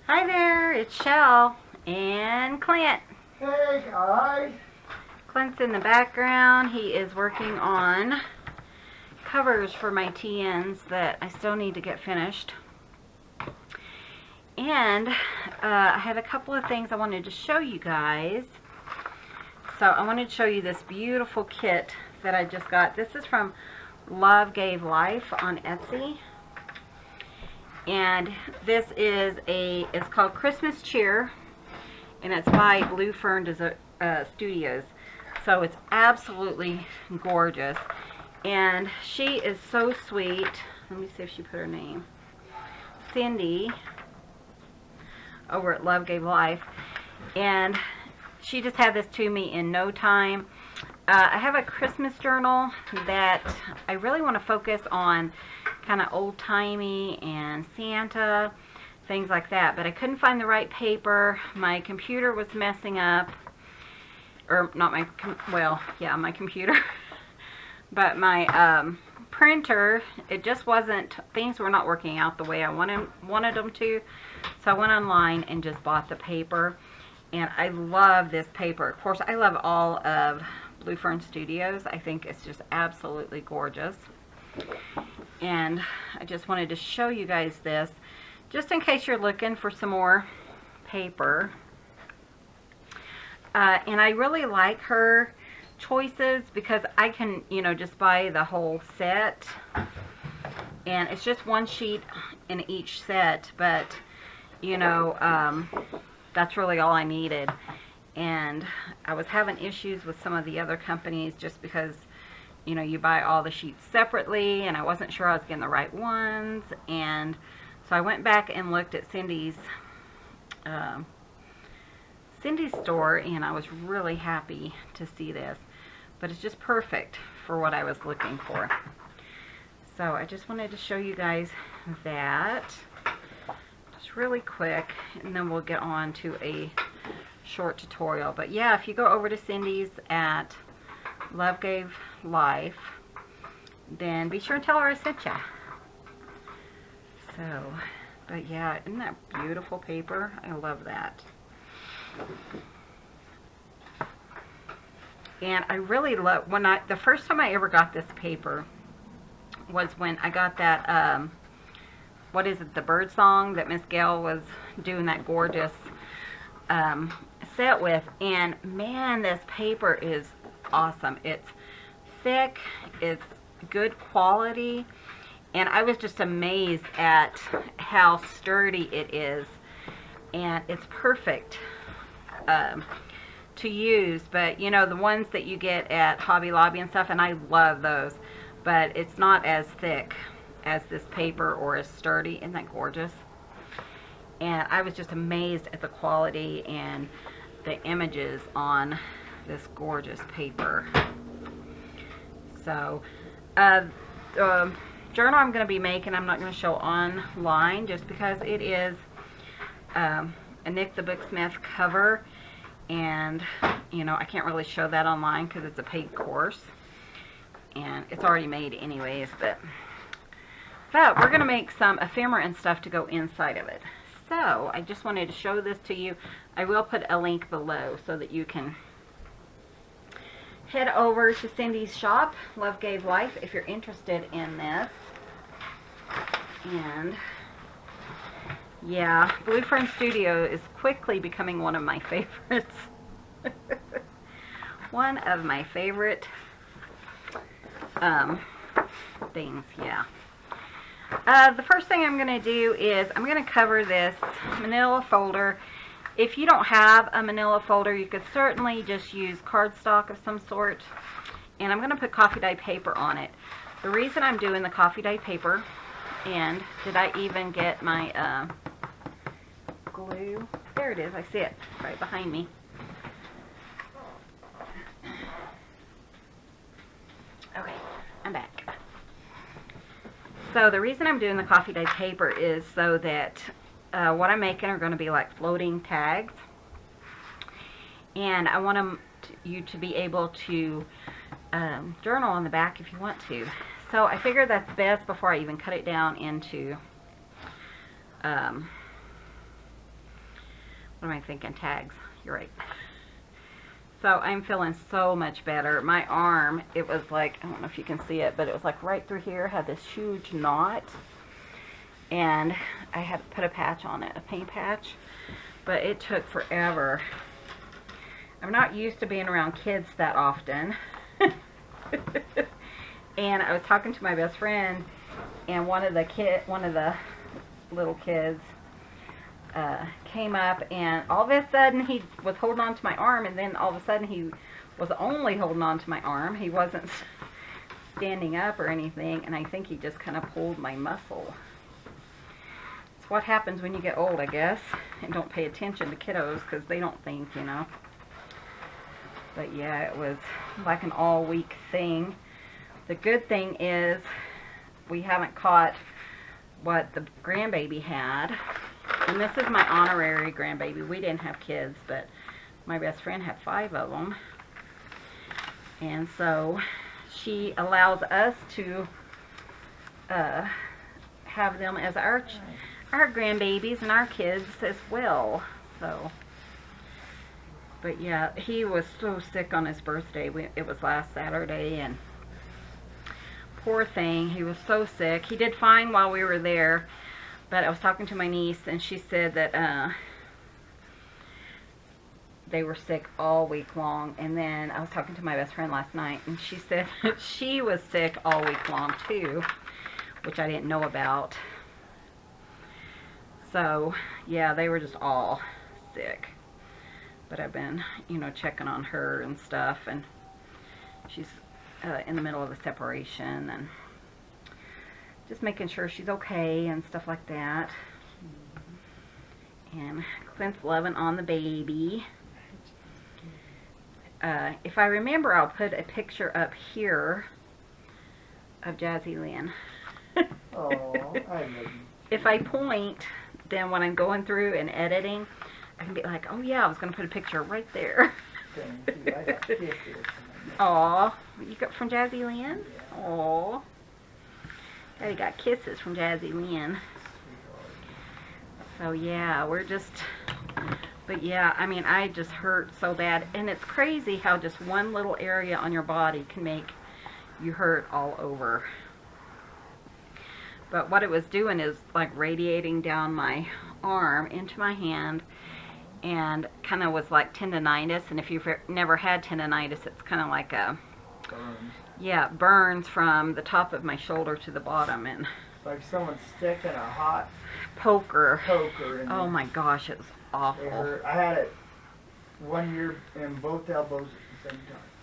Hi there, it's Shell and Clint. Hey guys. Clint's in the background. He is working on covers for my TNs that I still need to get finished. And I had a couple of things I wanted to show you guys. So I wanted to show you this beautiful kit that I just got. This is from Love Gave Life on Etsy. And this is it's called Christmas Cheer, and it's by Blue Fern Studios. So it's absolutely gorgeous, and she is so sweet. Let me see if she put her name. Cindy over at Love Gave Life, and she just had this to me in no time. I have a Christmas journal that I really want to focus on kind of old-timey and Santa, things like that, but I couldn't find the right paper. My computer was messing up, or not my, well, yeah, my computer, but my printer, it just wasn't, things were not working out the way I wanted them to, so I went online and just bought the paper, and I love this paper. Of course, I love all of Blue Fern Studios. I think it's just absolutely gorgeous. And I just wanted to show you guys this just in case you're looking for some more paper. And I really like her choices because I can, you know, just buy the whole set, and it's just one sheet in each set, but you know, that's really all I needed. And I was having issues with some of the other companies just because, you know, you buy all the sheets separately, and I wasn't sure I was getting the right ones. And so I went back and looked at Cindy's store, and I was really happy to see this. But it's just perfect for what I was looking for. So I just wanted to show you guys that just really quick, and then we'll get on to a short tutorial. But yeah, if you go over to Cindy's at Love Gave Life, then be sure and tell her I sent ya. So, but yeah, isn't that beautiful paper? I love that. And I really love, the first time I ever got this paper was when I got that, what is it, the bird song that Miss Gayle was doing that gorgeous set with. And man, this paper is awesome. It's thick, it's good quality, and I was just amazed at how sturdy it is, and it's perfect to use. But you know, the ones that you get at Hobby Lobby and stuff, and I love those, but it's not as thick as this paper or as sturdy. Isn't that gorgeous? And I was just amazed at the quality and the images on this gorgeous paper. So the journal I'm going to be making, I'm not going to show online just because it is a Nick the Booksmith cover, and you know, I can't really show that online because it's a paid course and it's already made anyways. But we're going to make some ephemera and stuff to go inside of it. So I just wanted to show this to you. I will put a link below so that you can head over to Cindy's shop, Love Gave Life, if you're interested in this. And yeah, Blue Fern Studio is quickly becoming one of my favorites. One of my favorite things, yeah. The first thing I'm going to do is I'm going to cover this manila folder. If you don't have a manila folder, you could certainly just use cardstock of some sort. And I'm going to put coffee dye paper on it. The reason I'm doing the coffee dye paper, and did I even get my glue? There it is. I see it right behind me. Okay, I'm back. So the reason I'm doing the coffee dye paper is so that what I'm making are going to be like floating tags, and I want you to be able to journal on the back if you want to. So I figured that's best before I even cut it down into What am I thinking? Tags. You're right. So I'm feeling so much better. My arm, it was like, I don't know if you can see it, but it was like right through here, had this huge knot. And I had to put a patch on it, a paint patch. But it took forever. I'm not used to being around kids that often. And I was talking to my best friend, and one of the little kids came up, and all of a sudden he was holding on to my arm, and then all of a sudden he was only holding on to my arm. He wasn't standing up or anything, and I think he just kind of pulled my muscle. It's what happens when you get old, I guess, and don't pay attention to kiddos because they don't think, you know. But yeah, it was like an all-week thing. The good thing is we haven't caught what the grandbaby had. And this is my honorary grandbaby. We didn't have kids, but my best friend had 5 of them. And so she allows us to have them as our grandbabies and our kids as well. So, but yeah, he was so sick on his birthday. It was last Saturday, and poor thing, he was so sick. He did fine while we were there, but I was talking to my niece, and she said that they were sick all week long. And then I was talking to my best friend last night, and she said that she was sick all week long too, which I didn't know about. So yeah, they were just all sick. But I've been, you know, checking on her and stuff, and she's in the middle of a separation, and just making sure she's okay and stuff like that. And Clint's loving on the baby. If I remember, I'll put a picture up here of Jazzy Lynn. Oh, I love you. If I point, then when I'm going through and editing, I can be like, oh yeah, I was going to put a picture right there. Thank you. I got kisses. Aw, you got from Jazzy Lynn? Yeah. Aw. Daddy got kisses from Jazzy Lynn. So yeah, we're just, but yeah, I mean, I just hurt so bad. And it's crazy how just one little area on your body can make you hurt all over. But what it was doing is like radiating down my arm into my hand, and kind of was like tendonitis. And if you've never had tendonitis, it's kind of like a, Burns. yeah, it burns from the top of my shoulder to the bottom, and It's like someone sticking a hot poker. poker in Oh there. my gosh, it was It awful. hurt. I had it 1 year in both elbows at the same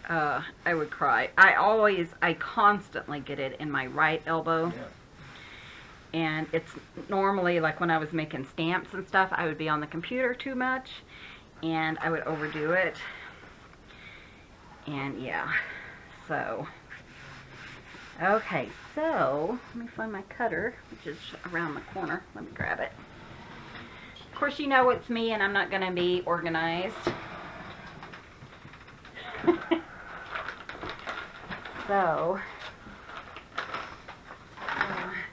time. I would cry. I constantly get it in my right elbow. Yeah. And it's normally like when I was making stamps and stuff, I would be on the computer too much, and I would overdo it. And yeah, so, okay, so let me find my cutter, which is around the corner. Let me grab it. Of course, you know it's me, and I'm not going to be organized. So,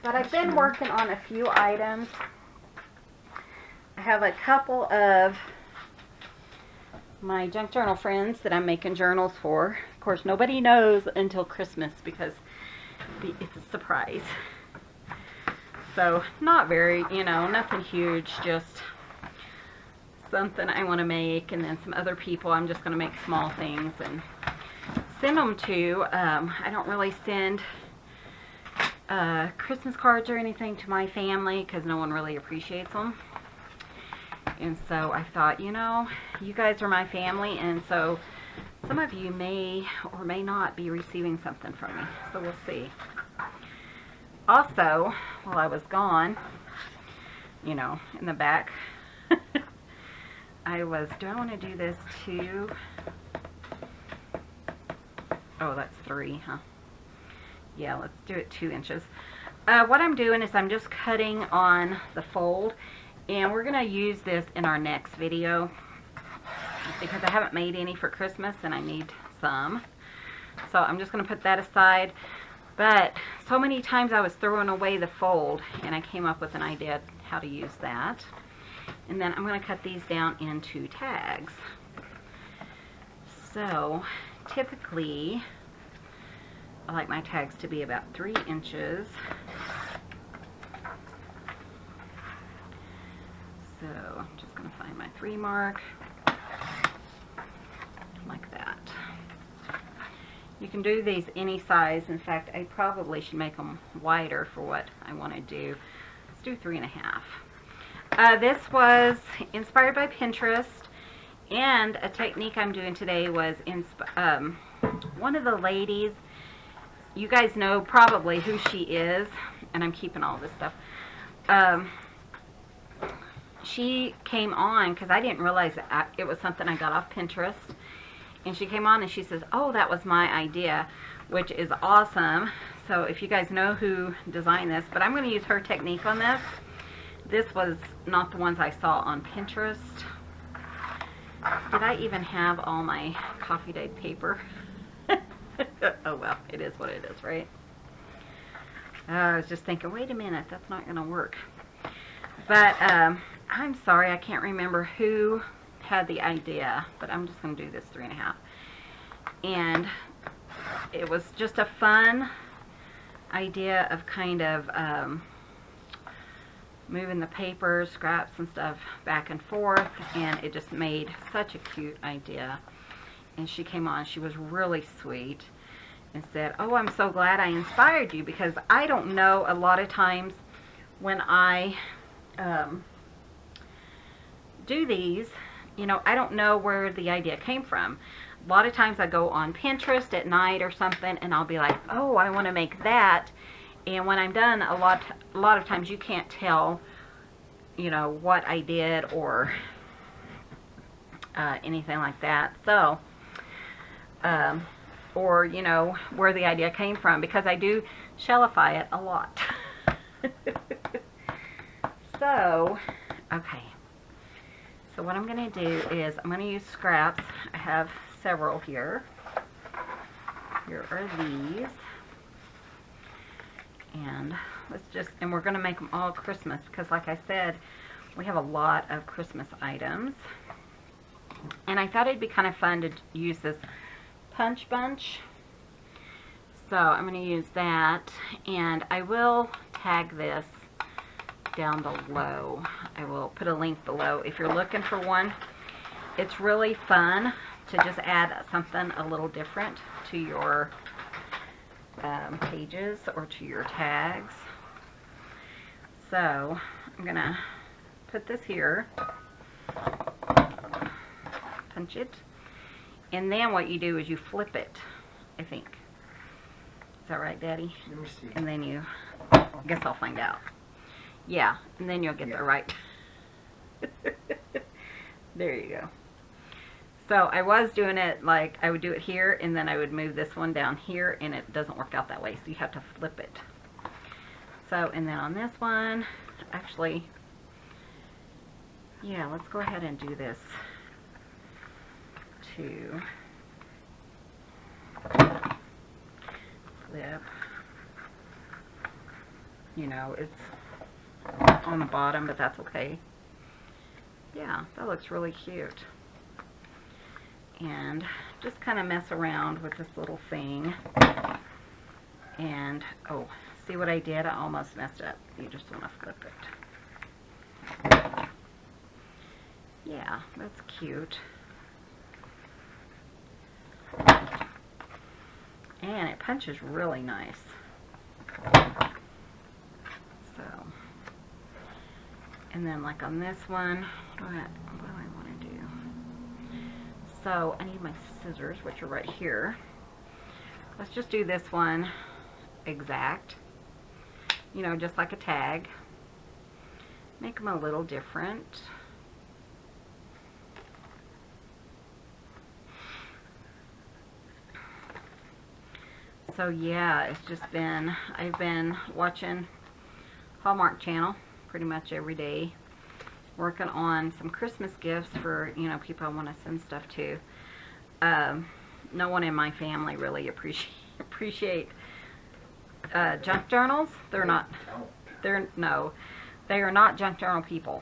but I've been working on a few items. I have a couple of my junk journal friends that I'm making journals for. Of course, nobody knows until Christmas because it's a surprise. So, not very, you know, nothing huge, just something I want to make, and then some other people I'm just going to make small things and send them to. I don't really send Christmas cards or anything to my family because no one really appreciates them. And so I thought, you know, you guys are my family, and so some of you may or may not be receiving something from me. So we'll see. Also, while I was gone, you know, in the back, do I want to do this too? Oh, that's 3, huh? Yeah, let's do it 2 inches. What I'm doing is I'm just cutting on the fold, and we're going to use this in our next video because I haven't made any for Christmas and I need some. So I'm just going to put that aside. But so many times I was throwing away the fold, and I came up with an idea how to use that. And then I'm going to cut these down into tags. So typically I like my tags to be about 3 inches. So I'm just going to find my 3 mark, like that. You can do these any size. In fact, I probably should make them wider for what I want to do. Let's do 3.5. This was inspired by Pinterest, and a technique I'm doing today was one of the ladies, you guys know probably who she is, and I'm keeping all this stuff. She came on because I didn't realize that it was something I got off Pinterest, and she came on and she says, oh, that was my idea, which is awesome. So if you guys know who designed this, but I'm going to use her technique on this. This was not the ones I saw on Pinterest. Did I even have all my coffee day paper? Oh well, it is what it is, right? I was just thinking, wait a minute, that's not going to work. But I'm sorry, I can't remember who had the idea, but I'm just going to do this 3.5. And it was just a fun idea of kind of moving the paper, scraps and stuff back and forth, and it just made such a cute idea. And she came on, she was really sweet, and said, oh, I'm so glad I inspired you, because I don't know, a lot of times when I do these, you know, I don't know where the idea came from. A lot of times I go on Pinterest at night or something, and I'll be like, oh, I want to make that. And when I'm done, a lot of times you can't tell, you know, what I did or anything like that. So, or, you know, where the idea came from, because I do shellify it a lot. So, okay. So what I'm going to do is I'm going to use scraps. I have several here. Here are these. And and we're going to make them all Christmas, because like I said, we have a lot of Christmas items. And I thought it'd be kind of fun to use this punch bunch. So I'm going to use that, and I will tag this down below. I will put a link below if you're looking for one. It's really fun to just add something a little different to your pages or to your tags. So I'm gonna put this here, punch it, and then what you do is you flip it, I think. Is that right, Daddy? Let me see. And then you, I guess I'll find out. Yeah, and then you'll get the right. There you go. So I was doing it like I would do it here, and then I would move this one down here, and it doesn't work out that way, so you have to flip it. So, and then on this one, actually, yeah, let's go ahead and do this too. Flip. You know, it's on the bottom, but that's okay. Yeah, that looks really cute. And just kind of mess around with this little thing. And, oh, see what I did? I almost messed up. You just want to flip it. Yeah, that's cute. And it punches really nice. So, and then like on this one, what do I want to do? So I need my scissors, which are right here. Let's just do this one exact. You know, just like a tag. Make them a little different. So yeah, it's just been, I've been watching Hallmark Channel pretty much every day, working on some Christmas gifts for, you know, people I want to send stuff to. No one in my family really appreciate junk journals. They are not junk journal people.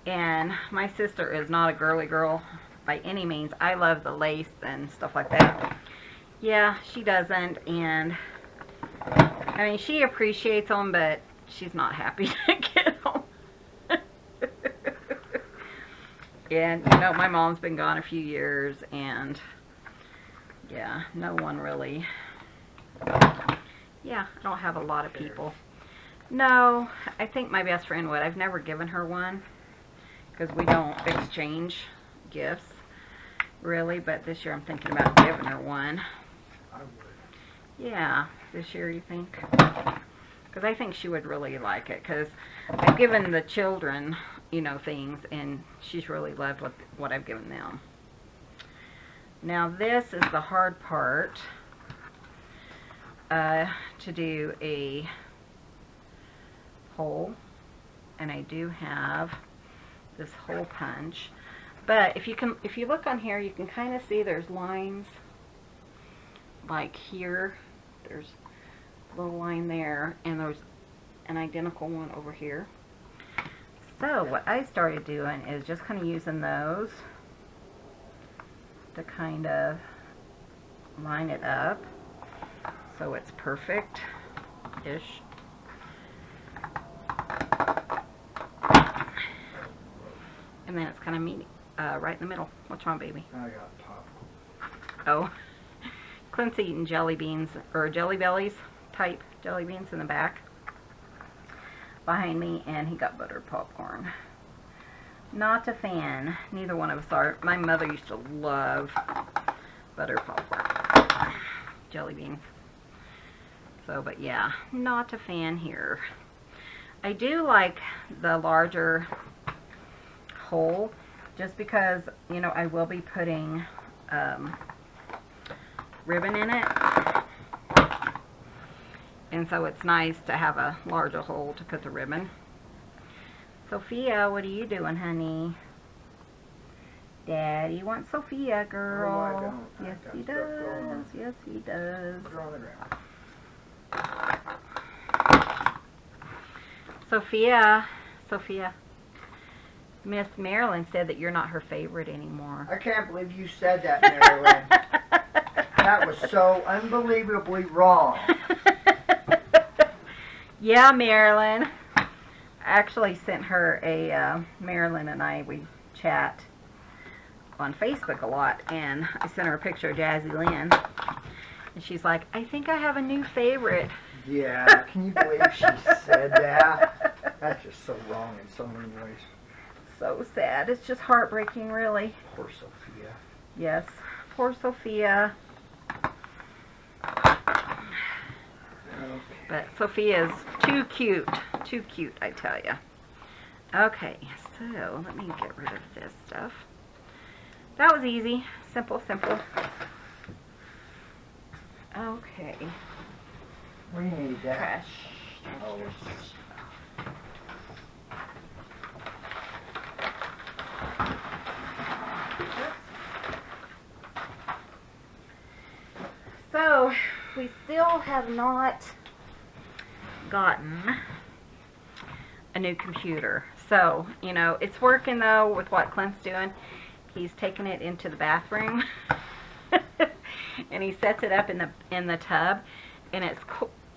And my sister is not a girly girl by any means. I love the lace and stuff like that. Yeah, she doesn't, and I mean, she appreciates them, but she's not happy to get them. And, you know, my mom's been gone a few years, and yeah, no one really, yeah, I don't have a lot of people. No, I think my best friend would. I've never given her one, because we don't exchange gifts, really, but this year I'm thinking about giving her one. I would. Yeah, this year you think? Because I think she would really like it, because I've given the children, you know, things, and she's really loved what I've given them. Now this is the hard part, to do a hole, and I do have this hole punch, but if you look on here, you can kind of see there's lines, like here, there's a little line there, and there's an identical one over here. So what I started doing is just kind of using those to kind of line it up so it's perfect-ish. And then it's kind of meaty, right in the middle. What's wrong, baby? I got popped. Oh, Clint's eating jelly beans, or Jelly Bellies type jelly beans in the back behind me, and he got buttered popcorn. Not a fan. Neither one of us are. My mother used to love buttered popcorn. Jelly beans. So, but yeah, not a fan here. I do like the larger hole, just because, you know, I will be putting ribbon in it, and so it's nice to have a larger hole to put the ribbon. Sophia, what are you doing, honey? Daddy wants Sophia, girl. Oh, I don't. Yes, I got he stuff going does. on. Yes, he does. Put her on the ground. Sophia. Miss Marilyn said that you're not her favorite anymore. I can't believe you said that, Marilyn. That was so unbelievably wrong. Yeah, Marilyn. I actually sent her a, Marilyn and I, we chat on Facebook a lot, and I sent her a picture of Jazzy Lynn, and she's like, I think I have a new favorite. Yeah, can you believe she said that? That's just so wrong in so many ways. So sad. It's just heartbreaking, really. Poor Sophia. Yes, poor Sophia. Okay. But Sophia's too cute, I tell you. Okay, so let me get rid of this stuff. That was easy, simple. Okay, We need that. trash. Oh, So, we still have not gotten a new computer. So, you know, it's working though with what Clint's doing. He's taking it into the bathroom and he sets it up in the tub, and it's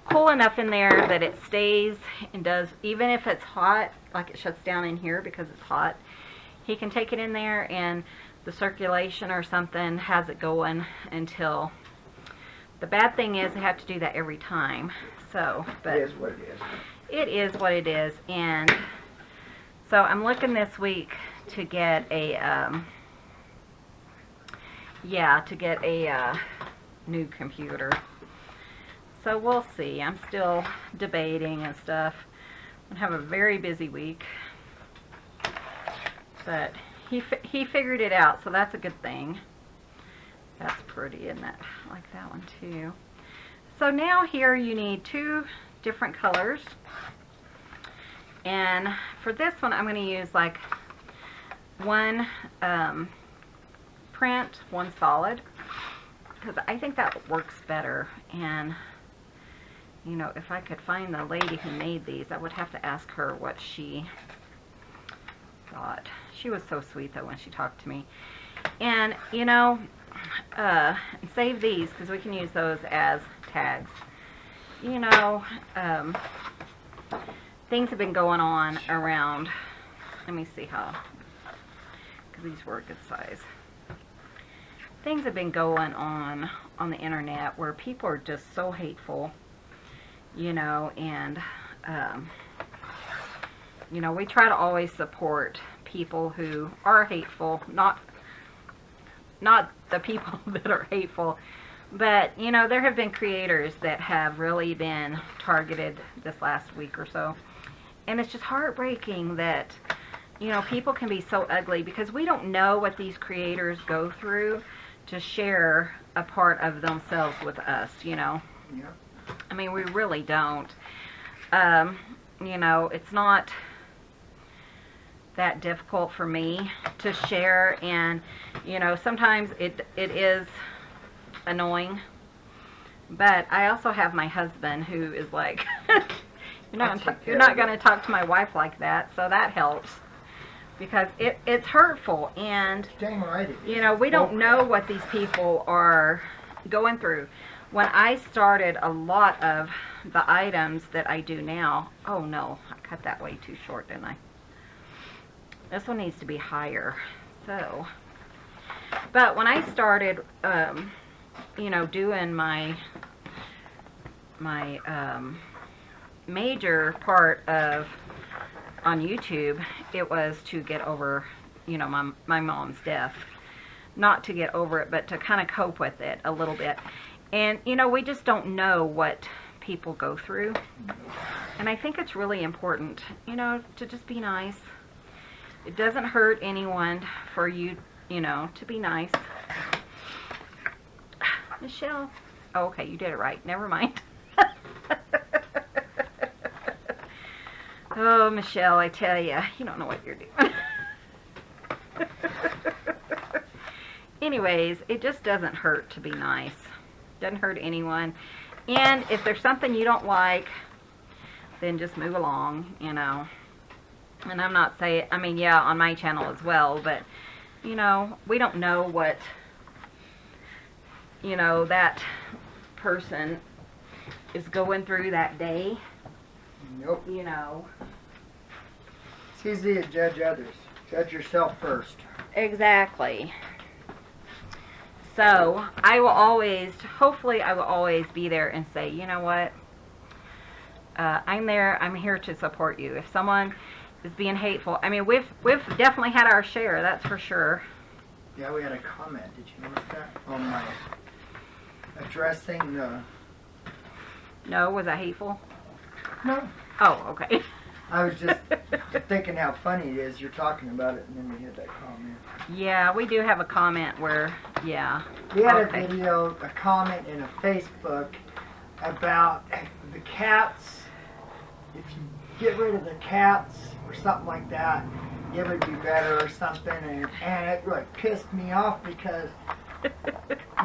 cool enough in there that it stays and does, even if it's hot, like it shuts down in here because it's hot, he can take it in there and the circulation or something has it going until. The bad thing is I have to do that every time. So, but it is what it is. it is what it is. And so I'm looking this week to get a new computer. So we'll see. I'm still debating and stuff. I'm gonna have a very busy week, but he figured it out, so that's a good thing. That's pretty, isn't it? I like that one too. So now here you need 2 different colors, and for this one I'm going to use like one print, one solid, because I think that works better. And you know, if I could find the lady who made these, I would have to ask her what she thought. She was so sweet though when she talked to me. And you know, save these because we can use those as tags. You know, things have been going on around. Let me see how, because these were a good size. Things have been going on the internet where people are just so hateful, you know, and you know, we try to always support people who are hateful, not the people that are hateful, but you know, there have been creators that have really been targeted this last week or so, and it's just heartbreaking that, you know, people can be so ugly because we don't know what these creators go through to share a part of themselves with us, you know. Yeah. I mean, we really don't. You know, it's not that difficult for me to share, and you know, sometimes it is annoying, but I also have my husband who is like, you're not going to talk to my wife like that, so that helps. Because it's hurtful, and Dang right it is. you know, we don't know what these people are going through. When I started a lot of the items that I do now, oh no, I cut that way too short, didn't I? This one needs to be higher. So, but when I started, you know, doing my major part of on YouTube, it was to get over, you know, my mom's death. Not to get over it, but to kind of cope with it a little bit. And, you know, we just don't know what people go through. And I think it's really important, you know, to just be nice. It doesn't hurt anyone for you, you know, to be nice. Michelle. Oh, okay, you did it right. Never mind. Oh, Michelle, I tell you, you don't know what you're doing. Anyways, it just doesn't hurt to be nice. Doesn't hurt anyone. And if there's something you don't like, then just move along, you know. And I'm not saying, I mean, yeah, on my channel as well, but, you know, we don't know what, you know, that person is going through that day. Nope. You know. It's easy to judge others. Judge yourself first. Exactly. So, I will always, hopefully I will always be there and say, you know what, I'm there, I'm here to support you. If someone is being hateful, I mean, we've definitely had our share, that's for sure. Yeah, we had a comment. Did you notice that? On my addressing the... No, was that hateful? No. Oh, okay. I was just thinking how funny it is. You're talking about it, and then we had that comment. Yeah, we do have a comment where, yeah. We had okay. a video, a comment in a Facebook about the cats. If you get rid of the cats or something like that, it would be better or something. And it really pissed me off because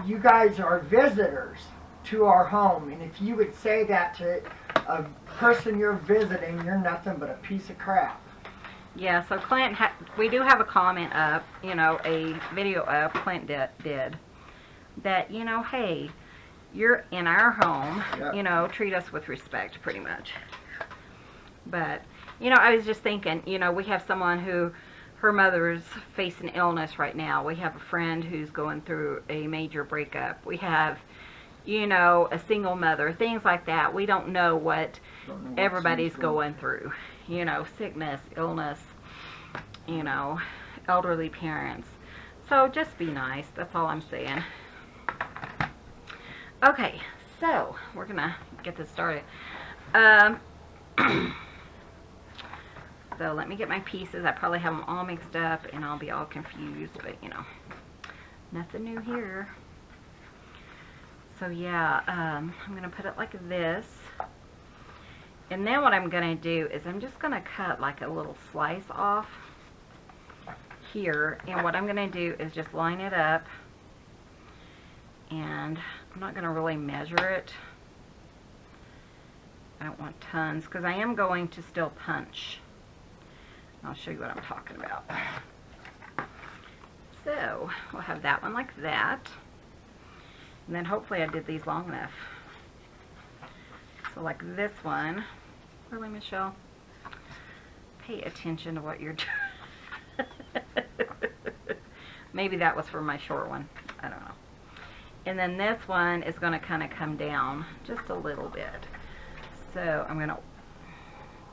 you guys are visitors to our home. And if you would say that to a person you're visiting, you're nothing but a piece of crap. Yeah, so Clint, we do have a comment up, you know, a video up, Clint did, that, you know, hey, you're in our home, Yep. you know, treat us with respect, pretty much. But, you know, I was just thinking, you know, we have someone who, her mother's facing illness right now. We have a friend who's going through a major breakup. We have, you know, a single mother, things like that. We don't know what everybody's going through. You know, sickness, illness, you know, elderly parents. So just be nice. That's all I'm saying. Okay, so we're going to get this started. So let me get my pieces. I probably have them all mixed up and I'll be all confused, but you know, nothing new here. So yeah, I'm going to put it like this. And then what I'm going to do is I'm just going to cut like a little slice off here. And what I'm going to do is just line it up. And I'm not going to really measure it. I don't want tons because I am going to still punch. I'll show you what I'm talking about. So we'll have that one like that. And then hopefully I did these long enough. So like this one, really, Michelle? Pay attention to what you're doing. Maybe that was for my short one. I don't know. And then this one is going to kind of come down just a little bit. So I'm going to,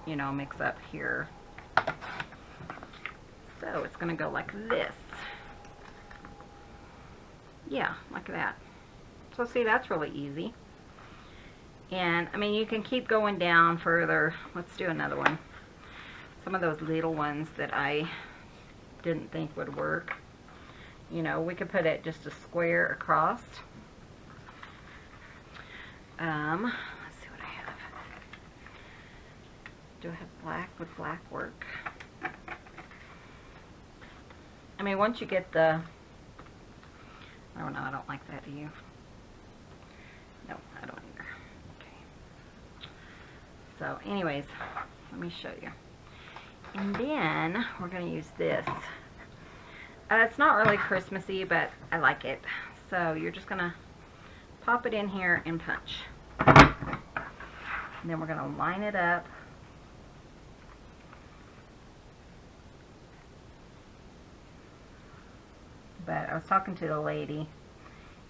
you know, mix up here. So it's going to go like this. Yeah, like that. So see, that's really easy. And I mean, you can keep going down further. Let's do another one. Some of those little ones that I didn't think would work. You know, we could put it just a square across. Let's see what I have. Do I have black? Would black work? I mean, once you get the... I don't know, I don't like that, do you? No, I don't either. Okay. So, anyways, let me show you. And then, we're going to use this. It's not really Christmassy, but I like it. So, you're just going to pop it in here and punch. And then we're going to line it up. But I was talking to the lady,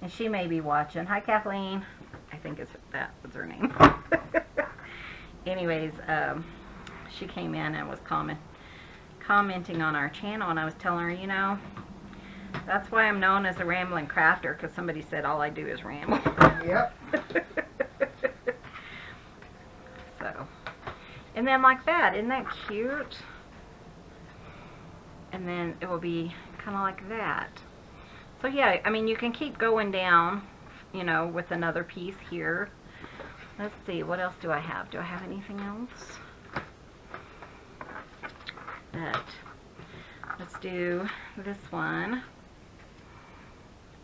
and she may be watching. Hi, Kathleen. I think that was her name. Anyways, she came in and was commenting on our channel, and I was telling her, you know, that's why I'm known as a rambling crafter, because somebody said all I do is ramble. Yep. So, and then like that, isn't that cute? And then it will be kind of like that. So yeah, I mean, you can keep going down, you know, with another piece here. Let's see, what else do I have? Do I have anything else? But let's do this one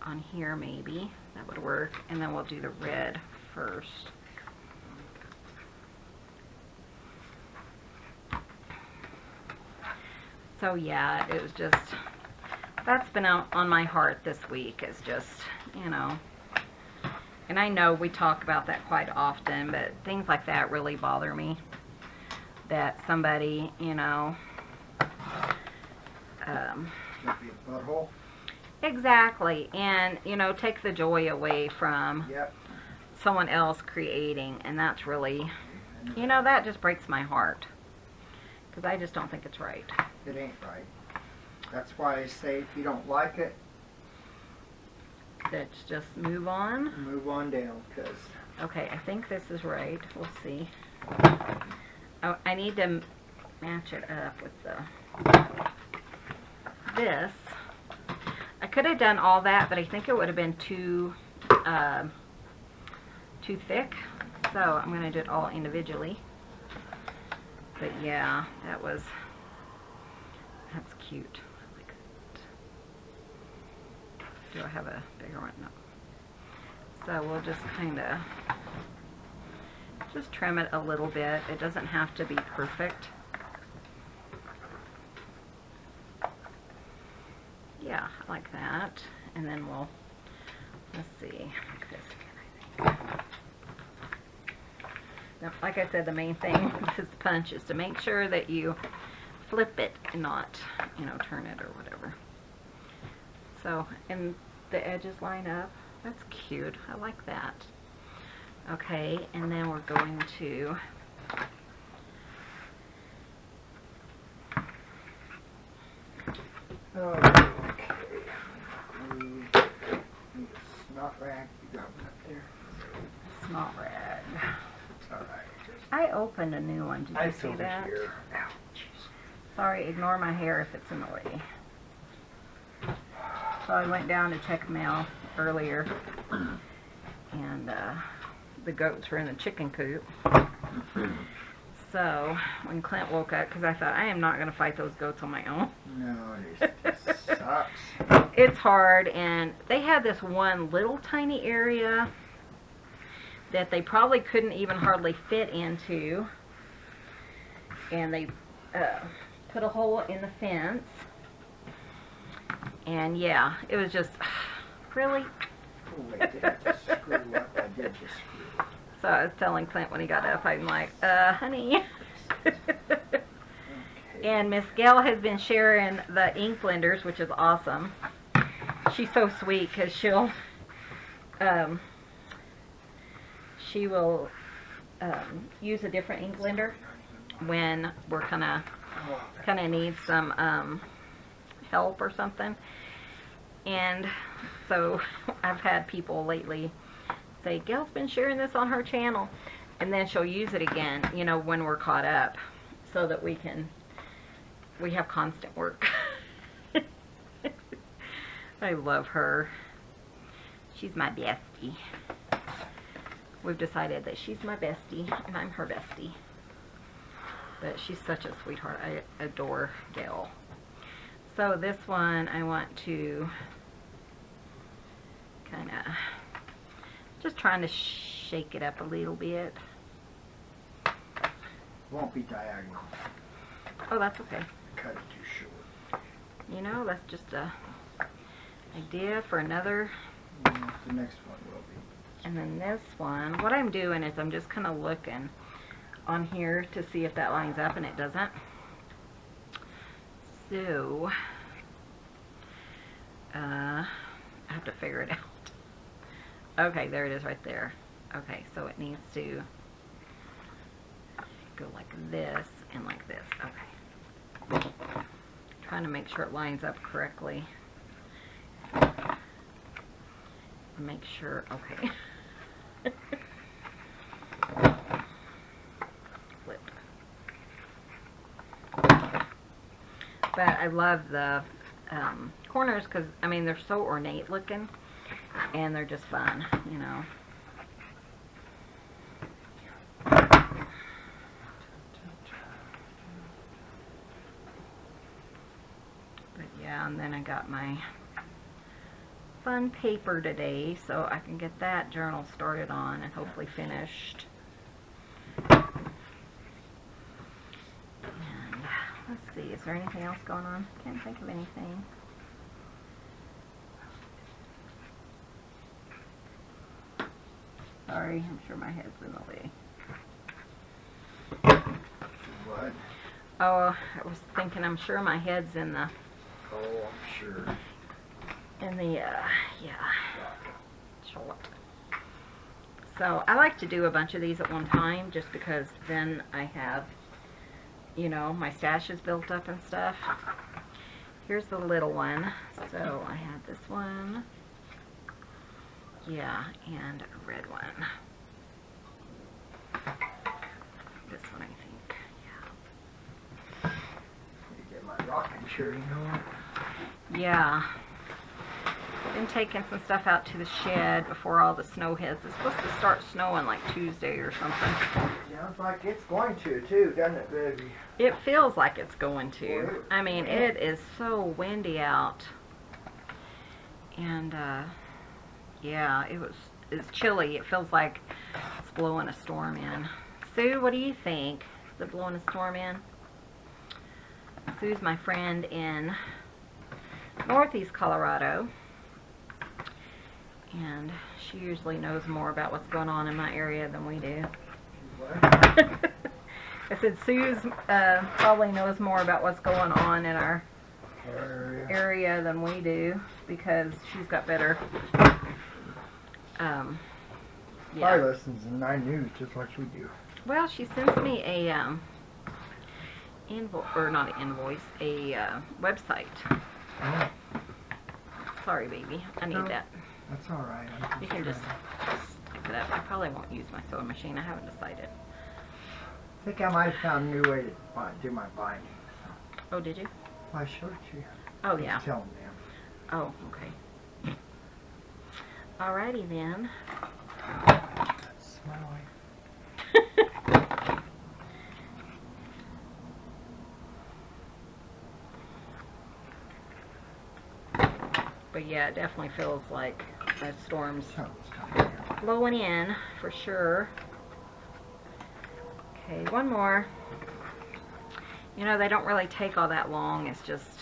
on here, maybe. That would work. And then we'll do the red first. So yeah, it was just, that's been on my heart this week, is just, you know, and I know we talk about that quite often, but things like that really bother me, that somebody, you know, Might be a butthole. exactly, and, you know, take the joy away from Yep. someone else creating, and that's really, you know, that just breaks my heart, because I just don't think it's right. It ain't right. That's why I say if you don't like it, Let's just move on. move on down, because Okay, I think this is right. We'll see. Oh, I need to match it up with this. I could have done all that, but I think it would have been too thick. So I'm going to do it all individually. But yeah, that's cute. I like that. Do I have a bigger one? No. So we'll just kind of just trim it a little bit. It doesn't have to be perfect. Yeah, like that. And then let's see, like this again, I think. Now, like I said, the main thing with this punch is to make sure that you flip it and not, you know, turn it or whatever. So, and the edges line up. That's cute. I like that. Okay, and then we're going to okay. Need a snot rag. You got one up there? small rag. It's all right. I opened a new one. Did you see filled it that? here. Sorry, ignore my hair if it's in the way. So I went down to check mail earlier, and the goats were in the chicken coop. So when Clint woke up, because I thought, I am not going to fight those goats on my own. No, it sucks. It's hard, and they had this one little tiny area that they probably couldn't even hardly fit into, and they put a hole in the fence. And yeah, it was just, really? Oh, wait, did I just screw up? I did just screw up. So I was telling Clint when he got up, I'm like, honey. Okay. And Miss Gayle has been sharing the ink blenders, which is awesome. She's so sweet because she will use a different ink blender when we're kind of need some help or something. And so I've had people lately say, Gayle's been sharing this on her channel, and then she'll use it again, you know, when we're caught up, so that we have constant work. I love her. She's my bestie. We've decided that she's my bestie and I'm her bestie. But she's such a sweetheart. I adore Gayle. So this one I want to kind of just trying to shake it up a little bit. Won't be diagonal. Oh, that's okay. Cut it too short. You know, that's just a idea for another. The next one will be. And then this one, what I'm doing is I'm just kind of looking on here to see if that lines up, and it doesn't. So, I have to figure it out. Okay, there it is right there. Okay, so it needs to go like this and like this. Okay. Trying to make sure it lines up correctly. Make sure, okay. Flip. But I love the corners because, I mean, they're so ornate looking and they're just fun, you know. But yeah, and then I got my fun paper today, so I can get that journal started on and hopefully finished. And let's see, is there anything else going on? Can't think of anything. Sorry, I'm sure my head's in the way. What? Oh, I was thinking, I'm sure my head's in the Oh, I'm sure. Yeah, short. So I like to do a bunch of these at one time just because then I have, you know, my stash is built up and stuff. Here's the little one. So I have this one. Yeah, and a red one. This one, I think. Yeah. You get my rocking chair, you know? Yeah. Been taking some stuff out to the shed before all the snow hits. It's supposed to start snowing like Tuesday or something. Sounds like it's going to, too, doesn't it, baby? It feels like it's going to. Well, I mean, it is so windy out. And, yeah, it's chilly. It feels like it's blowing a storm in. Sue, what do you think? Is it blowing a storm in? Sue's my friend in Northeast Colorado. And she usually knows more about what's going on in my area than we do. What? I said Sue's probably knows more about what's going on in our area than we do because she's got better. I Yeah. listens to 9 News just like we do. Well, she sends me a website. Oh, Sorry, baby, I need No. that. that's all right. You can just stick it up. I probably won't use my sewing machine. I haven't decided. I think I might have found a new way to do my binding. Oh, did you? Well, I showed it to you. Oh, yeah. Just tell them. Oh, okay. Alrighty then. That's my wife. But yeah, it definitely feels like a storm's Something's coming here. blowing in for sure. Okay, one more. You know, they don't really take all that long. It's just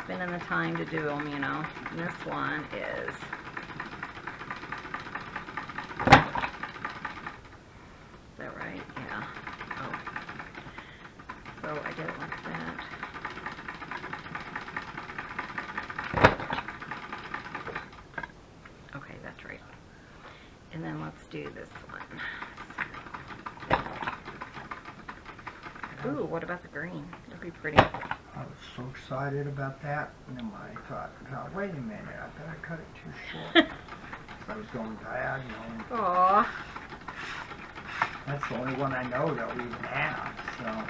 spending the time to do them, you know. And this one is... Is that right? Yeah. Oh. So I did it like that. Okay, that's right. And then let's do this one. Ooh, what about the green? That'd be pretty. I was so excited about that, and then I thought, no, wait a minute, I better cut it too short. I was going diagonal. Aw. That's the only one I know that we even have, so.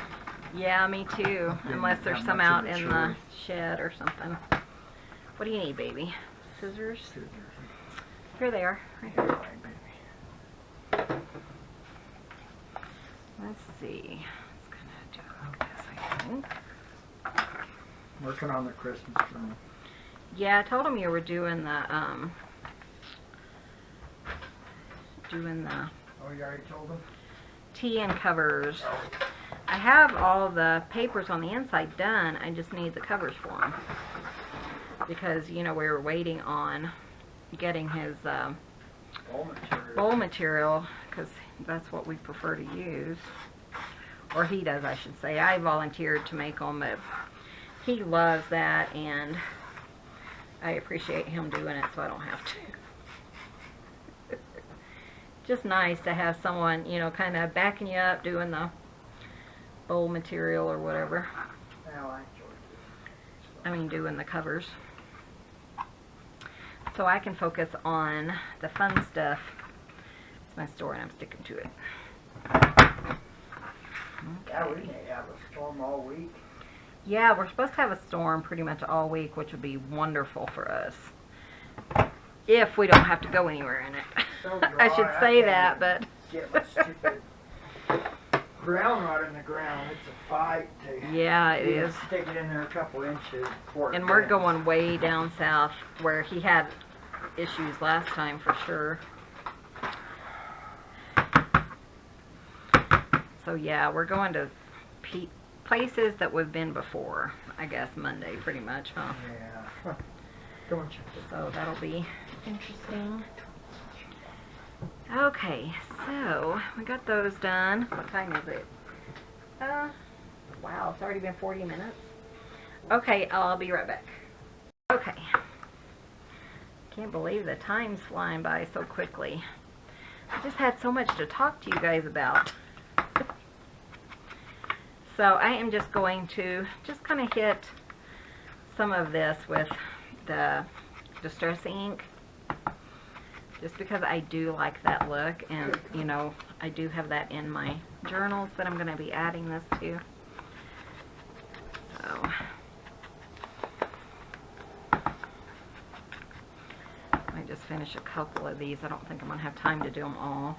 Yeah, me too. Didn't Unless there's have some much of out a in the choice. shed or something. What do you need, baby? Scissors? Scissors. Here they are. Right here. Right, baby. Let's see. It's gonna do this, I think. Working on the Christmas tree. Yeah, I told him you were doing the Oh, you already told them? tea and covers. I have all the papers on the inside done. I just need the covers for them. Because, you know, we were waiting on getting his bowl material, because that's what we prefer to use. Or he does, I should say. I volunteered to make them, but he loves that, and I appreciate him doing it so I don't have to. Just nice to have someone, you know, kind of backing you up, doing the bowl material or whatever. Well, I enjoyed it. I mean, doing the covers. So I can focus on the fun stuff. It's my store and I'm sticking to it. Yeah, we may have a storm all week. Yeah, we're supposed to have a storm pretty much all week, which would be wonderful for us. If we don't have to go anywhere in it. So I should dry, say I that, can't but... get my stupid ground rod in the ground. It's a fight to Yeah, it is. stick it in there a couple inches before it And we're bends. going way down south where he had issues last time for sure. So yeah, we're going to places that we've been before. I guess Monday pretty much, huh? Yeah. Don't you? So that'll be interesting. Okay, so we got those done. What time is it? Wow, it's already been 40 minutes. Okay, I'll be right back. Okay. Can't believe the time's flying by so quickly. I just had so much to talk to you guys about. So I am just going to just kind of hit some of this with the Distress ink. Just because I do like that look, and you know, I do have that in my journals that I'm going to be adding this to. So I just finished a couple of these. I don't think I'm going to have time to do them all.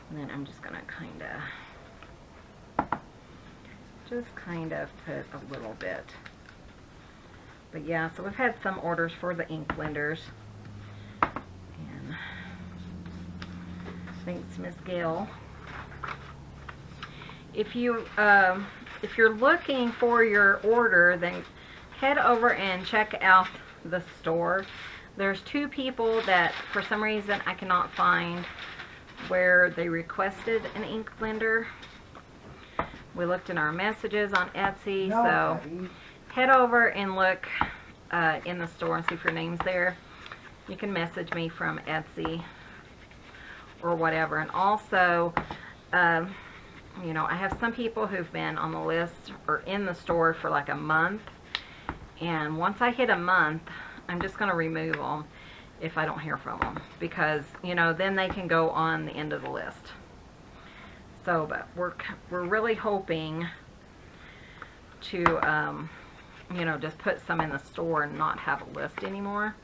And then I'm just going to kind of put a little bit. But yeah, so we've had some orders for the ink blenders. And thanks, Miss Gayle. If you're looking for your order, then head over and check out the store. There's two people that for some reason I cannot find where they requested an ink blender. We looked in our messages on Etsy, so head over and look in the store and see if your name's there. You can message me from Etsy or whatever. And also, you know, I have some people who've been on the list or in the store for like a month. And once I hit a month, I'm just going to remove them if I don't hear from them. Because, you know, then they can go on the end of the list. So, but we're really hoping to, you know, just put some in the store and not have a list anymore.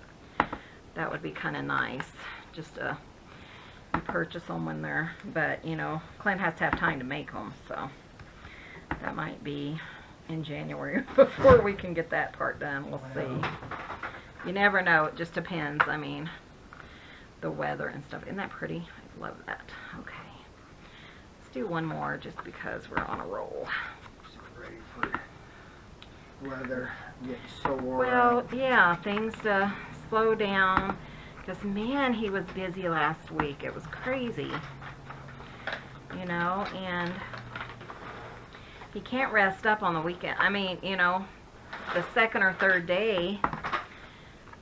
That would be kind of nice, just to purchase them when they're, but, you know, Clint has to have time to make them, so that might be in January before we can get that part done. We'll see. You never know. It just depends. I mean, the weather and stuff. Isn't that pretty? I love that. Okay. do one more just because we're on a roll. Ready for weather, getting sore. Well, yeah, things to slow down. Because, man, he was busy last week. It was crazy. You know, and he can't rest up on the weekend. I mean, you know, the second or third day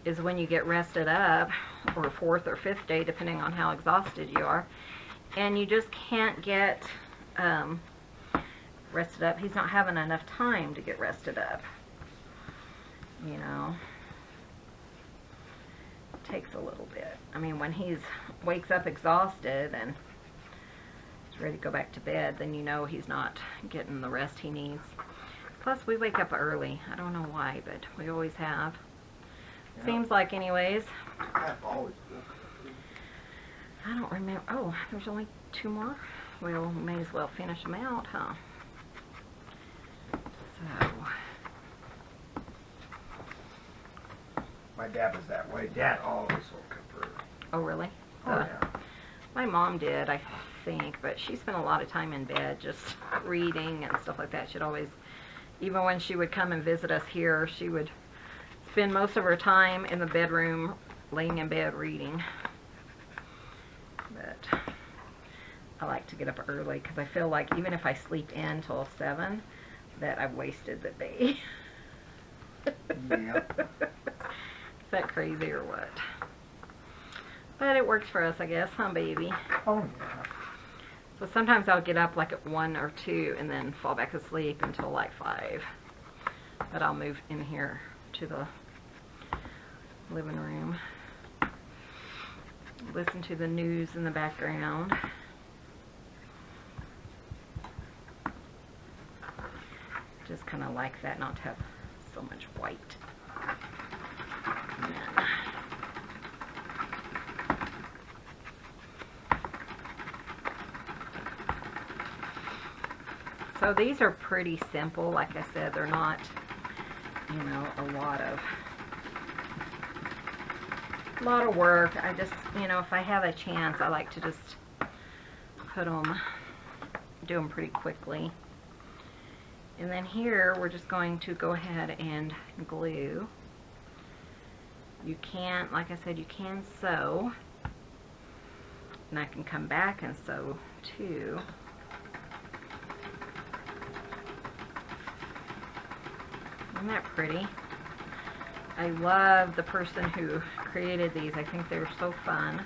is when you get rested up, or fourth or fifth day, depending on how exhausted you are. And you just can't get rested up. He's not having enough time to get rested up. You know, it takes a little bit. I mean, when he's wakes up exhausted and is ready to go back to bed, then you know he's not getting the rest he needs. Plus, we wake up early. I don't know why, but we always have. Yeah. Seems like, anyways. I've always woken up. I don't remember. Oh, there's only 2 more. Well, we may as well finish them out, huh? So, My dad was that way. Dad always woke up early. oh, really? Oh, yeah. My mom did, I think, but she spent a lot of time in bed just reading and stuff like that. She'd always, even when she would come and visit us here, she would spend most of her time in the bedroom, laying in bed reading. But I like to get up early because I feel like even if I sleep in till 7, that I've wasted the day. Yeah. Is that crazy or what? But it works for us, I guess, huh, baby? Oh, yeah. So sometimes I'll get up like at 1 or 2 and then fall back asleep until like 5. But I'll move in here to the living room. Listen to the news in the background. Just kind of like that, not to have so much white. And then so these are pretty simple. Like I said, they're not, you know, a lot of work. I just, you know, if I have a chance, I like to just do them pretty quickly. And then here, we're just going to go ahead and glue. You can, like I said, you can sew. And I can come back and sew too. Isn't that pretty? I love the person who created these. I think they're so fun.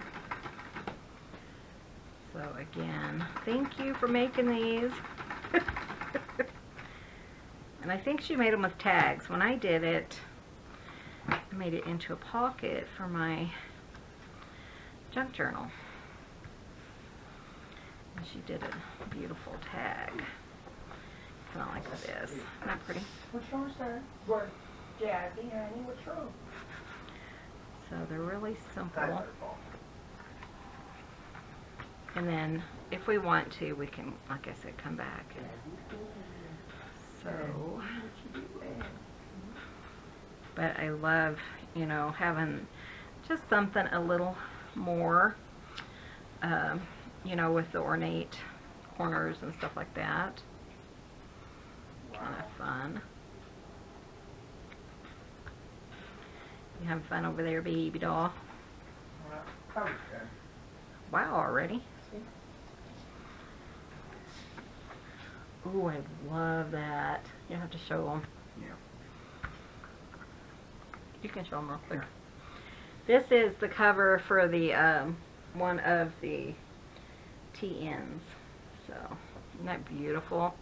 So again, thank you for making these. And I think she made them with tags. When I did it, I made it into a pocket for my junk journal. And she did a beautiful tag. Kind of like this. Isn't that pretty? What's wrong, sir? What? Jazzy, honey, what's wrong? So they're really simple. And then, if we want to, we can, like I said, come back and sew. But I love, you know, having just something a little more, you know, with the ornate corners and stuff like that. Kind of fun. You having fun over there, baby doll? Wow, already? Ooh, I love that. You have to show them. Yeah. You can show them real quick. This is the cover for the one of the TNs. So, isn't that beautiful?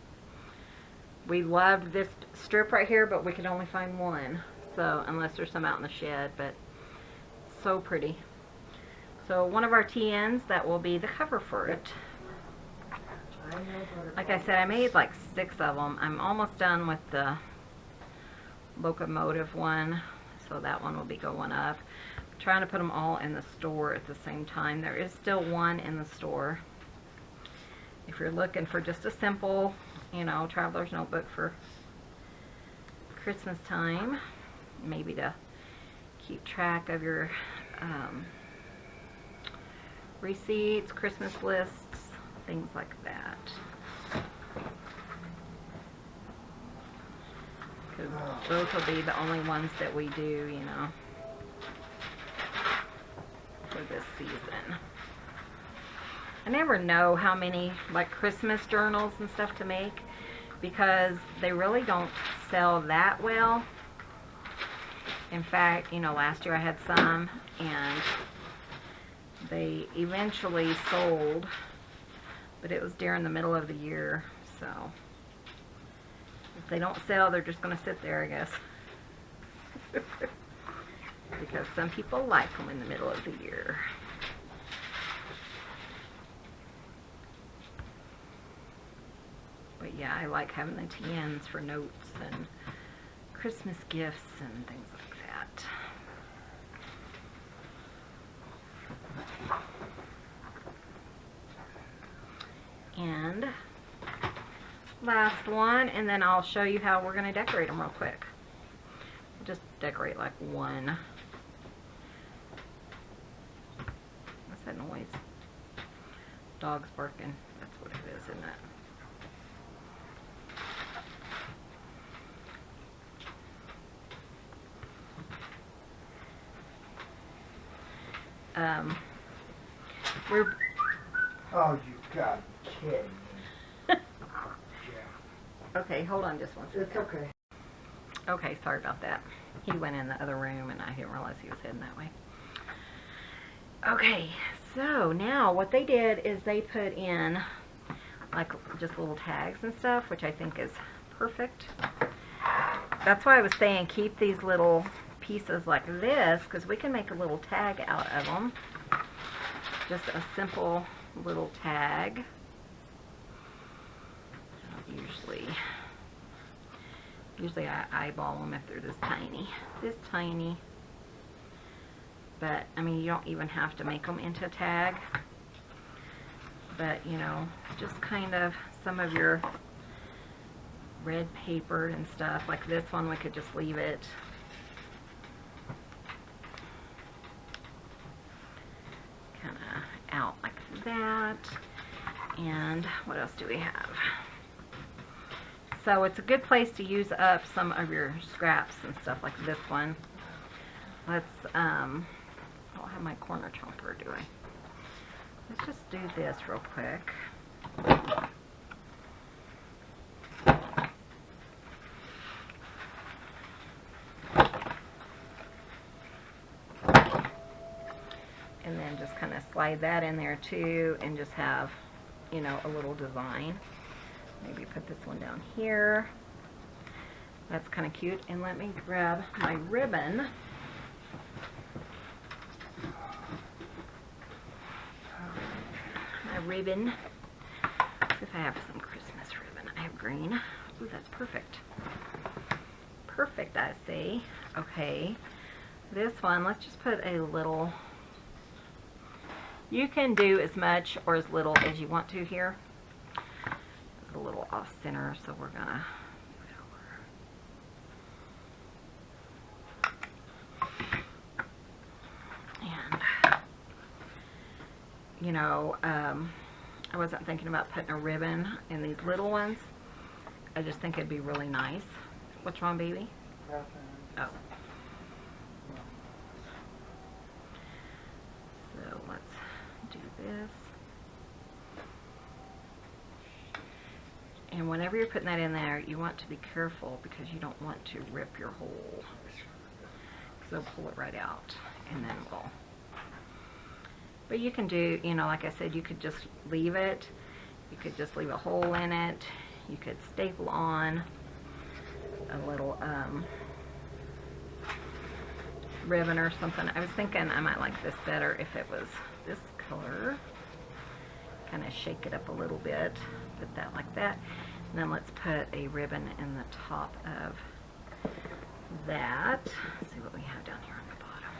We loved this strip right here, but we could only find one. So, unless there's some out in the shed, but so pretty. So, one of our TNs, that will be the cover for it. Like I said, I made like 6 of them. I'm almost done with the locomotive one, so that one will be going up. I'm trying to put them all in the store at the same time. There is still one in the store. If you're looking for just a simple, you know, traveler's notebook for Christmas time, maybe to keep track of your receipts, Christmas lists, things like that. Because those will be the only ones that we do, you know, for this season. I never know how many, like, Christmas journals and stuff to make, because they really don't sell that well. In fact, you know, last year I had some, and they eventually sold, but it was during the middle of the year, so if they don't sell, they're just going to sit there, I guess. Because some people like them in the middle of the year. But yeah, I like having the TNs for notes and Christmas gifts and things like that. And last one, and then I'll show you how we're going to decorate them real quick. Just decorate like one. What's that noise? Dog's barking. That's what it is, isn't it? We're... Oh, you got kidding me. Okay, hold on just one second. It's okay. Okay, sorry about that. He went in the other room and I didn't realize he was heading that way. Okay, so now what they did is they put in like just little tags and stuff, which I think is perfect. That's why I was saying keep these little pieces like this, because we can make a little tag out of them. Just a simple little tag. Usually I eyeball them if they're this tiny. But I mean, you don't even have to make them into a tag. But you know, just kind of some of your red paper and stuff like this one, we could just leave it. Kind of out like that. And what else do we have? So it's a good place to use up some of your scraps and stuff like this one. Let's, I'll have my corner chomper doing. Let's just do this real quick. And then just kind of slide that in there too, and just have, you know, a little design. Maybe put this one down here. That's kind of cute. And let me grab my ribbon. See if I have some Christmas ribbon. I have green. Ooh, that's perfect. Perfect, I see. Okay. This one, let's just put a little. You can do as much or as little as you want to here. It's a little off center, so we're gonna move it over. And you know, I wasn't thinking about putting a ribbon in these little ones. I just think it'd be really nice. What's wrong, baby? Nothing. Oh. So let's do this. And whenever you're putting that in there, you want to be careful because you don't want to rip your hole. Because they'll pull it right out, and then we'll. But you can do, you know, like I said, you could just leave it. You could just leave a hole in it. You could staple on a little ribbon or something. I was thinking I might like this better if it was this color. Kind of shake it up a little bit. Put that like that. And then let's put a ribbon in the top of that. Let's see what we have down here on the bottom.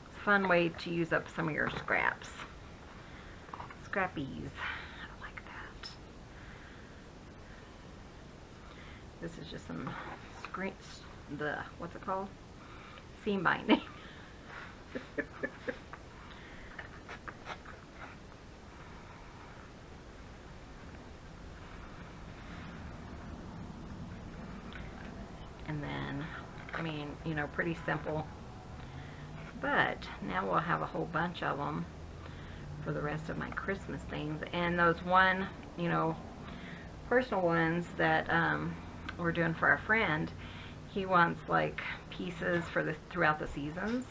It's a fun way to use up some of your scraps. Scrappies. I like that. This is just some what's it called? Seam binding. I mean, you know, pretty simple. But now we'll have a whole bunch of them for the rest of my Christmas things. And those one, you know, personal ones that we're doing for our friend, he wants like pieces for the throughout the seasons.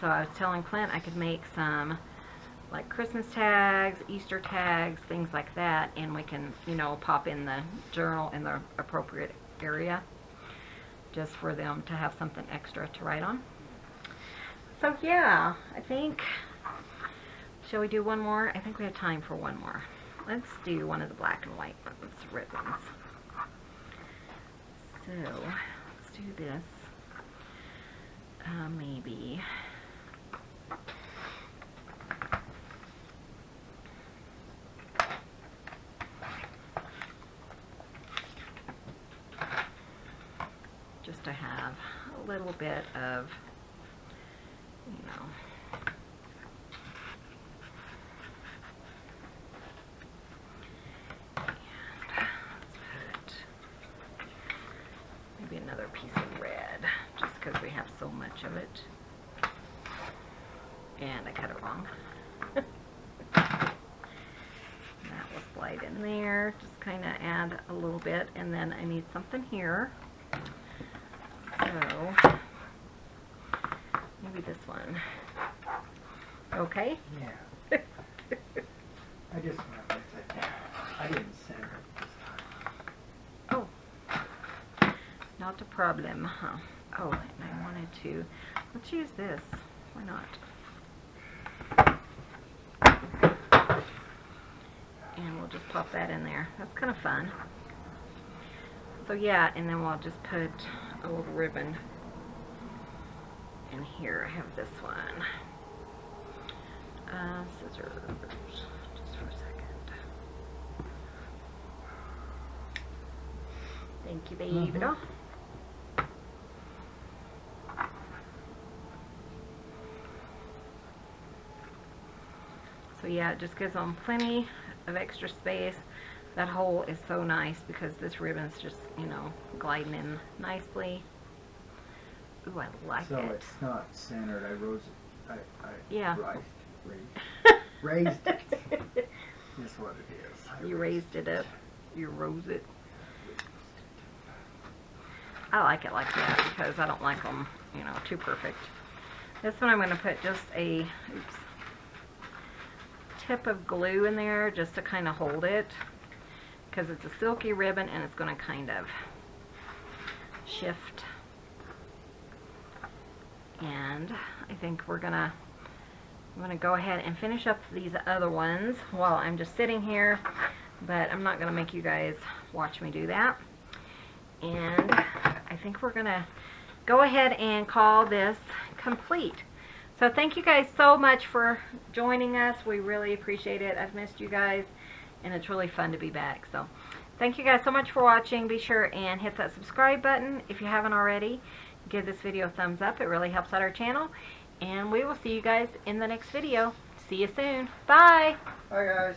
So I was telling Clint I could make some like Christmas tags, Easter tags, things like that, and we can, you know, pop in the journal in the appropriate area just for them to have something extra to write on. So yeah, I think, shall we do one more? I think we have time for one more. Let's do one of the black and white ones, ribbons. So, let's do this. Maybe. Just to have a little bit of, you know, maybe another piece of red, just because we have so much of it. And I cut it wrong. That will slide in there, just kind of add a little bit, and then I need something here. So, maybe this one. Okay? Yeah. I just went with it. I didn't center it this time. Oh. Not a problem, huh? Oh, and I wanted to, let's use this. Why not? And we'll just pop that in there. That's kind of fun. So yeah, and then we'll just put a little ribbon in here. I have this one. Scissors, just for a second. Thank you, baby. So yeah, it just gives them plenty of extra space. That hole is so nice because this ribbon's just, you know, gliding in nicely. Ooh, I like it. So it's not centered. I rose it. Yeah. Raised it. That's what it is. You raised it up. You rose it. I like it like that because I don't like them, you know, too perfect. This one I'm going to put just a tip of glue in there just to kind of hold it, because it's a silky ribbon and it's going to kind of shift. And I think I'm going to go ahead and finish up these other ones while I'm just sitting here, but I'm not going to make you guys watch me do that. And I think we're going to go ahead and call this complete. So thank you guys so much for joining us. We really appreciate it. I've missed you guys, and it's really fun to be back. So thank you guys so much for watching. Be sure and hit that subscribe button if you haven't already. Give this video a thumbs up. It really helps out our channel. And we will see you guys in the next video. See you soon. Bye. Bye, guys.